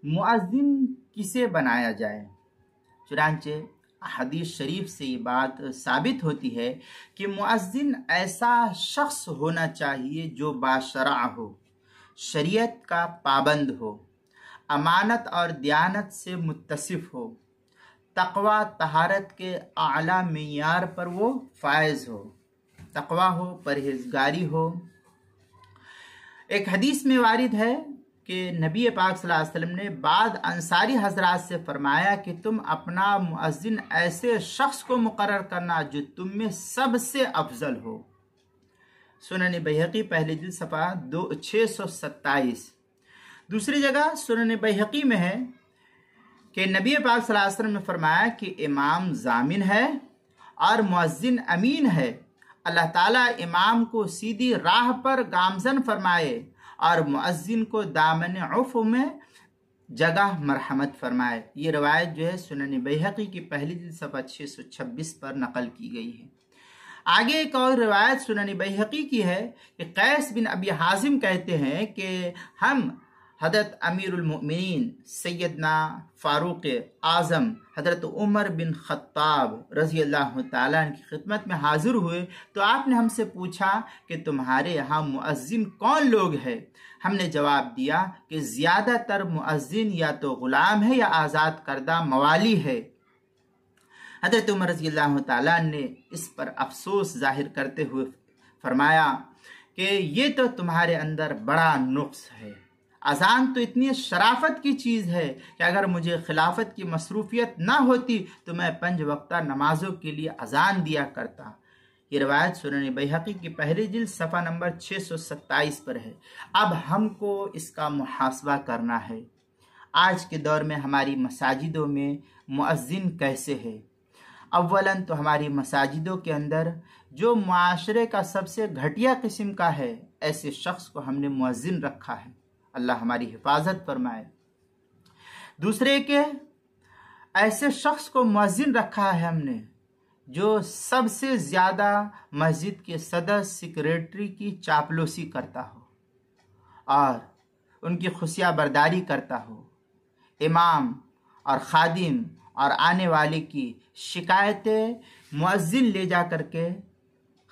मुअज्जिन किसे बनाया जाए। चुनांचे हदीस शरीफ से ये बात साबित होती है कि मुअज्जिन ऐसा शख्स होना चाहिए जो बाशरा हो, शरीयत का पाबंद हो, अमानत और दयानत से मुत्तसिफ हो, तकवा तहारत के आला मेयार पर वो फायज हो, तकवा हो, परहेजगारी हो। एक हदीस में वारिद है कि नबी पाक सल्लल्लाहु अलैहि वसल्लम ने बाद अंसारी हजरात से फरमाया कि तुम अपना मुअज्जिन ऐसे शख्स को मुकर्रर करना जो तुम में सबसे अफजल हो। सुनन बैहक़ी पहले जिल्द सफ़ा 627। दूसरी जगह सुनन बैहक़ी में है कि नबी पाक सल्लल्लाहु अलैहि वसल्लम ने फरमाया कि इमाम जामिन है और मुअज्जिन अमीन है। अल्लाह ताला इमाम को सीधी राह पर गामजन फरमाए और मुअज्जिन को दामन उफ़ में जगह मरहमत फरमाए। ये रवायत जो है सुनन बैहक़ी की पहली जिल्द सफ़ा 626 पर नकल की गई है। आगे एक और रिवायत सुनन बैहक़ी की है कि कैस बिन अबी हाजिम कहते हैं कि हम हज़रत अमीरुल मोमिनीन सैयदना फ़ारूक़ आज़म हज़रत उमर बिन ख़त्ताब रज़ी अल्लाह ताला अन्हु की खिदमत में हाजिर हुए तो आपने हमसे पूछा कि तुम्हारे यहाँ मुअज्जिन कौन लोग हैं। हमने जवाब दिया कि ज़्यादातर मुअज्जिन या तो ग़ुलाम है या आज़ाद करदा मवाली है। हज़रत उमर रज़ी अल्लाह ताला ने इस पर अफसोस जाहिर करते हुए फरमाया कि ये तो तुम्हारे अंदर बड़ा नुक्स है। अजान तो इतनी शराफत की चीज़ है कि अगर मुझे खिलाफत की मसरूफियत ना होती तो मैं 5 वक्ता नमाजों के लिए अजान दिया करता। ये रवायत सुनन बैहक़ी की पहली जिल्द सफ़ा नंबर 627 पर है। अब हमको इसका मुहासबा करना है। आज के दौर में हमारी मसाजिदों में मुअज्जिन कैसे है। अव्वलन तो हमारी मसाजिदों के अंदर जो माशरे का सबसे घटिया किस्म का है, ऐसे शख्स को हमने मुअज्जिन रखा है। अल्लाह हमारी हिफाजत फरमाए। दूसरे के ऐसे शख्स को मुअज्जिन रखा है हमने जो सबसे ज़्यादा मस्जिद के सदर सेक्रेटरी की चापलूसी करता हो और उनकी खुशिया बर्दारी करता हो, इमाम और खादिम और आने वाले की शिकायतें मुअज्जिन ले जा करके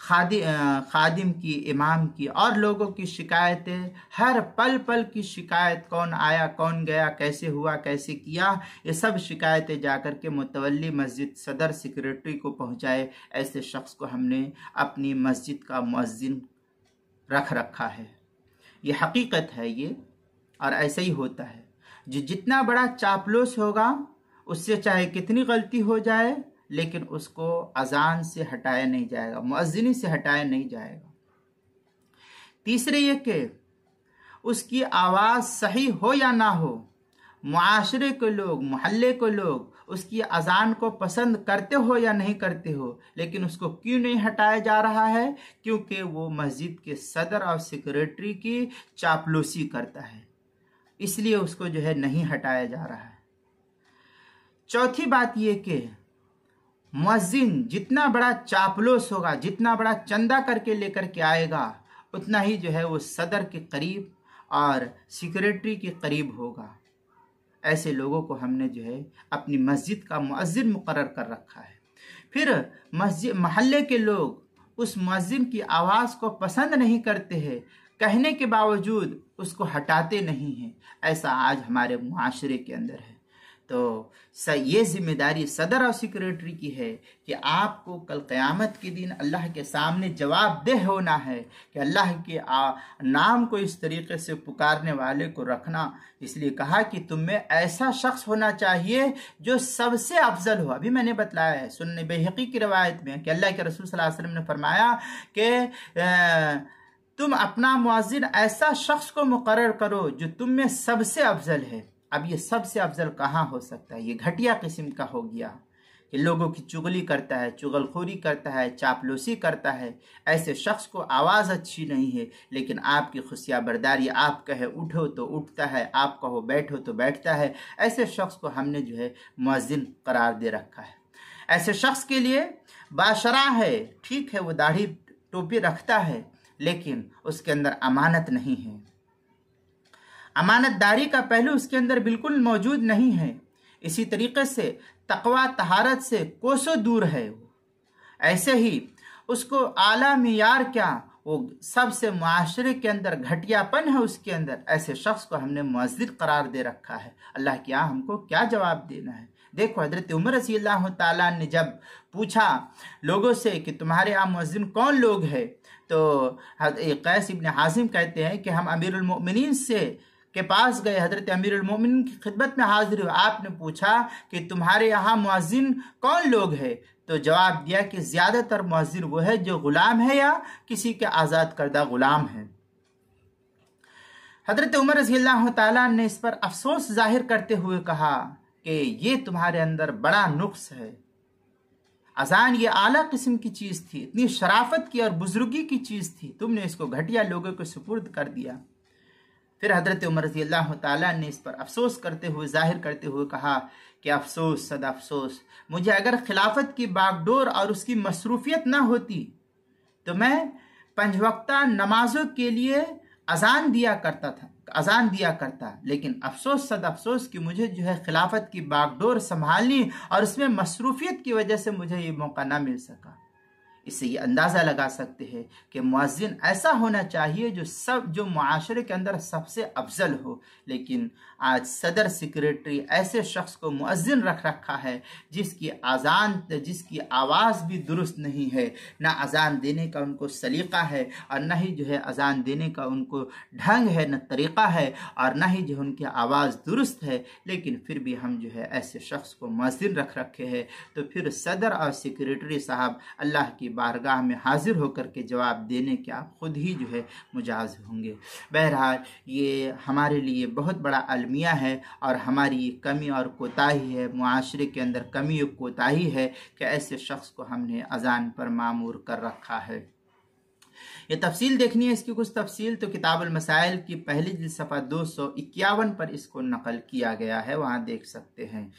खादिम की, इमाम की और लोगों की शिकायतें, हर पल पल की शिकायत, कौन आया कौन गया, कैसे हुआ कैसे किया, ये सब शिकायतें जाकर के मुतवल्ली मस्जिद सदर सेक्रेटरी को पहुंचाए। ऐसे शख्स को हमने अपनी मस्जिद का मुअज्जिन रख रखा है। ये हकीकत है ये, और ऐसा ही होता है। जो जितना बड़ा चापलूस होगा उससे चाहे कितनी गलती हो जाए लेकिन उसको अजान से हटाया नहीं जाएगा, मुअज्जिनी से हटाया नहीं जाएगा। तीसरे ये कि उसकी आवाज़ सही हो या ना हो, मुआशरे के लोग, मोहल्ले के लोग उसकी अजान को पसंद करते हो या नहीं करते हो, लेकिन उसको क्यों नहीं हटाया जा रहा है? क्योंकि वो मस्जिद के सदर और सेक्रेटरी की चापलूसी करता है, इसलिए उसको जो है नहीं हटाया जा रहा है। चौथी बात ये कि मुअज्जिन जितना बड़ा चापलूस होगा, जितना बड़ा चंदा करके लेकर के आएगा, उतना ही जो है वो सदर के करीब और सेक्रेटरी के करीब होगा। ऐसे लोगों को हमने जो है अपनी मस्जिद का मुअज्जिन मुकर्रर कर रखा है। फिर मस्जिद महल्ले के लोग उस मुअज्जिन की आवाज़ को पसंद नहीं करते हैं, कहने के बावजूद उसको हटाते नहीं हैं। ऐसा आज हमारे मुआशरे के अंदर है। तो ये जिम्मेदारी सदर और सेक्रेटरी की है कि आपको कल क़यामत के दिन अल्लाह के सामने जवाबदेह होना है कि अल्लाह के नाम को इस तरीके से पुकारने वाले को रखना। इसलिए कहा कि तुम में ऐसा शख्स होना चाहिए जो सबसे अफजल हो। अभी मैंने बतलाया है सुन्नी बैहक़ी की रवायत में कि अल्लाह के रसूल सल्लल्लाहु अलैहि वसल्लम ने फरमाया कि तुम अपना मुअज्जिन ऐसा शख्स को मुकर्रर करो जो तुम में सबसे अफजल है। अब ये सबसे अफजल कहाँ हो सकता है? ये घटिया किस्म का हो गया कि लोगों की चुगली करता है, चुगलखोरी करता है, चापलूसी करता है। ऐसे शख्स को आवाज़ अच्छी नहीं है लेकिन आपकी खुशिया बर्दारी, आप कहे उठो तो उठता है, आप कहो बैठो तो बैठता है। ऐसे शख्स को हमने जो है मुअज्जिन करार दे रखा है। ऐसे शख्स के लिए बाशरा है, ठीक है, वो दाढ़ी टोपी रखता है लेकिन उसके अंदर अमानत नहीं है। अमानतदारी का पहलू उसके अंदर बिल्कुल मौजूद नहीं है। इसी तरीके से तकवा तहारत से कोसों दूर है। ऐसे ही उसको आला मियार क्या, वो सबसे मुआशरे के अंदर घटियापन है उसके अंदर। ऐसे शख्स को हमने मुअज्जिन करार दे रखा है। अल्लाह के यहाँ हमको क्या जवाब देना है। देखो हजरत उमर रज़ी अल्लाह ताला ने जब पूछा लोगों से कि तुम्हारे यहाँ मुअज्जिन कौन लोग है, तो कैस इब्न हाजिम कहते हैं कि हम अमीरुल मोमिनीन से के पास गए, हजरत अमीरुल मोमिनीन की खिदमत में हाजिर हुए। आपने पूछा कि तुम्हारे यहाँ मुअज्जिन कौन लोग है, तो जवाब दिया कि ज्यादातर मुअज्जिन वो है जो गुलाम है या किसी के आज़ाद करदा गुलाम है। हजरत उमर रज़ी अल्लाह ताला ने इस पर अफसोस जाहिर करते हुए कहा कि ये तुम्हारे अंदर बड़ा नुक्स है। अजान ये आला किस्म की चीज थी, इतनी शराफत की और बुजुर्गी की चीज थी, तुमने इसको घटिया लोगों को सुपुर्द कर दिया। फिर हजरत उमर रज़ी अल्लाह ताला ने इस पर अफसोस करते हुए जाहिर करते हुए कहा कि अफसोस सदा अफसोस, मुझे अगर खिलाफत की बागडोर और उसकी मसरूफियत ना होती तो मैं 5 वक्ता नमाजों के लिए अजान दिया करता, लेकिन अफसोस सद अफसोस कि मुझे जो है खिलाफत की बागडोर संभालनी और उसमें मसरूफियत की वजह से मुझे ये मौका ना मिल सका। इससे ये अंदाज़ा लगा सकते हैं कि मुअज्जिन ऐसा होना चाहिए जो मुआशरे के अंदर सबसे अफजल हो। लेकिन आज सदर सेक्रेटरी ऐसे शख्स को मुअज्जिन रख रखा है जिसकी आवाज़ भी दुरुस्त नहीं है, ना अजान देने का उनको सलीका है और न ही जो है अजान देने का उनको ढंग है, न तरीक़ा है और न ही जो उनकी आवाज़ दुरुस्त है। लेकिन फिर भी हम जो है ऐसे शख्स को मुअज्जिन रख रखे हैं, तो फिर सदर और सेक्रेटरी साहब अल्लाह की बारगाह में हाजिर होकर के जवाब देने के आप खुद ही जो है मुजाज होंगे। बहरहाल ये हमारे लिए बहुत बड़ा अलमिया है और हमारी कमी और कोताही है, मुआशरे के अंदर कमी और कोताही है कि ऐसे शख्स को हमने अजान पर मामूर कर रखा है। ये तफसील देखनी है, इसकी कुछ तफसील तो किताबुल मसाइल की पहली जिल्द सफ़ा 251 पर इसको नकल किया गया है, वहाँ देख सकते हैं।